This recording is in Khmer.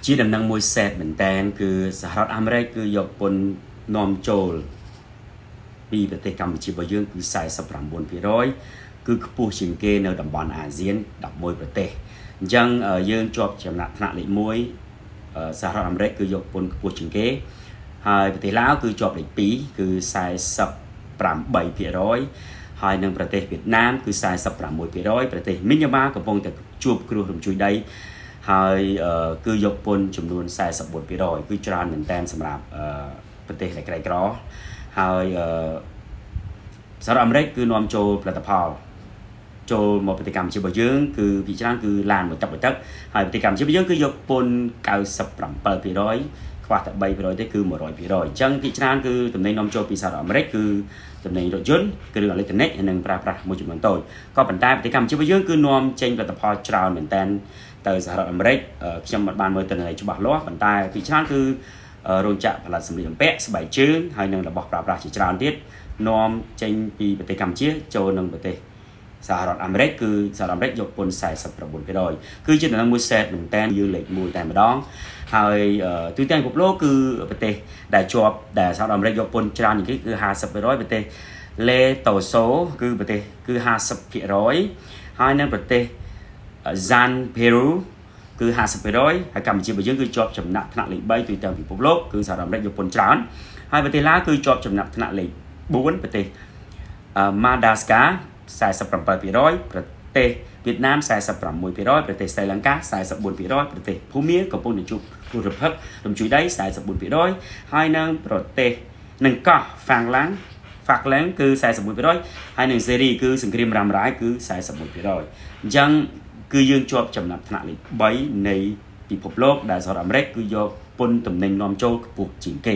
ជាដំណឹងមួយសេតមែនតើគឺសហរដ្ឋអាមេរិកគឺយកពន្ធនាំចូលពីប្រទេសកម្ពុជារបស់យើងគឺ 49% គឺខ្ពស់ជាងគេនៅតំបន់អាស៊ាន11ប្រទេសអញ្ចឹងយើងជាប់ចំណាក់ថ្នាក់លេខ1សហរដ្ឋអាមេរិកគឺយកពន្ធខ្ពស់ជាងគេហើយប្រទេសឡាវគឺជាប់លេខ2គឺ 48% ហើយនឹងប្រទេសវៀតណាមគឺ 46% ប្រទេសមីយ៉ាន់ម៉ាកំពុងតែជួបគ្រោះរំជួយដីហើយគឺយកពន្ធចំនួន 44% គឺច្រើនមែនតើសម្រាប់ប្រទេសដែលក្រីក្រហើយសហរដ្ឋអាមេរិកគឺនាំចូលផលិតផលចូលមកប្រទេសកម្ពុជារបស់យើងគឺភាគច្រើនគឺឡានមួយទឹកហើយប្រទេសកម្ពុជារបស់យើងគឺយកពន្ធ 97% ខ្វះតែ3%ទេគឺ 100% អញ្ចឹងភាគច្រើនគឺតំណែងនាំចូលពីសហរដ្ឋអាមេរិកគឺតំណែងរថយន្តគ្រឿងអេឡិចត្រូនិកនិងប្រើប្រាស់មួយចំនួនតូចក៏ប៉ុន្តែប្រទេសកម្ពុជារបស់យើងគឺនាំចេញផលិតផលច្រើនមែនតើទៅសហរដ្ឋអាមេរិកខ្ញុំមិនបានមើលទិន្នន័យច្បាស់លាស់ប៉ុន្តែភាគច្រើនគឺរោងចក្រផលិតសម្លៀកបំពាក់ស្បែកជើងហើយនិងរបស់ប្រើប្រាស់ជាច្រើនទៀតនាំចេញពីប្រទេសកម្ពុជាចូលនឹងប្រទេសសហរដ្ឋអាមេរិកគឺសហរដ្ឋអាមេរិកយកពន្ធ 49% គឺជាដំណឹងមួយសេតមែនតើយើងលេខ1តែម្ដងហើយទូទាំងពិភពលោកគឺប្រទេសដែលជាប់ដែលសហរដ្ឋអាមេរិកយកពន្ធច្រើនជាងគេគឺ 50% ប្រទេសលេតូសូគឺប្រទេសគឺ 50% ហើយនៅប្រទេសសានភេរូគឺ 50% ហើយកម្ពុជារបស់យើងគឺជាប់ចំណាក់ថ្នាក់លេខ3ទូទាំងពិភពលោកគឺសហរដ្ឋអាមេរិកយកពន្ធច្រើនហើយប្រទេសឡាវគឺជាប់ចំណាក់ថ្នាក់លេខ4ប្រទេសម៉ាដាស្កា 47% ប្រទេសវៀតណាម 46% ប្រទេសស្រីលង្កា 44% ប្រទេសភូមាកំពុងតែជួបគ្រោះរំភើបរំជួយដី 44% ហើយនៅប្រទេសនឹងកោះហ្វាំងឡាំងគឺ 41% ហើយនឹងសេរីគឺសង្គ្រាមរ៉ាំរ៉ាយគឺ 41% អញ្ចឹងគឺយើងជាប់ចំណាត់ថ្នាក់លេខ3នៃពិភពលោកដែលសហរដ្ឋអាមេរិកគឺយកពន្ធតំណែងនាំចូលខ្ពស់ជាងគេ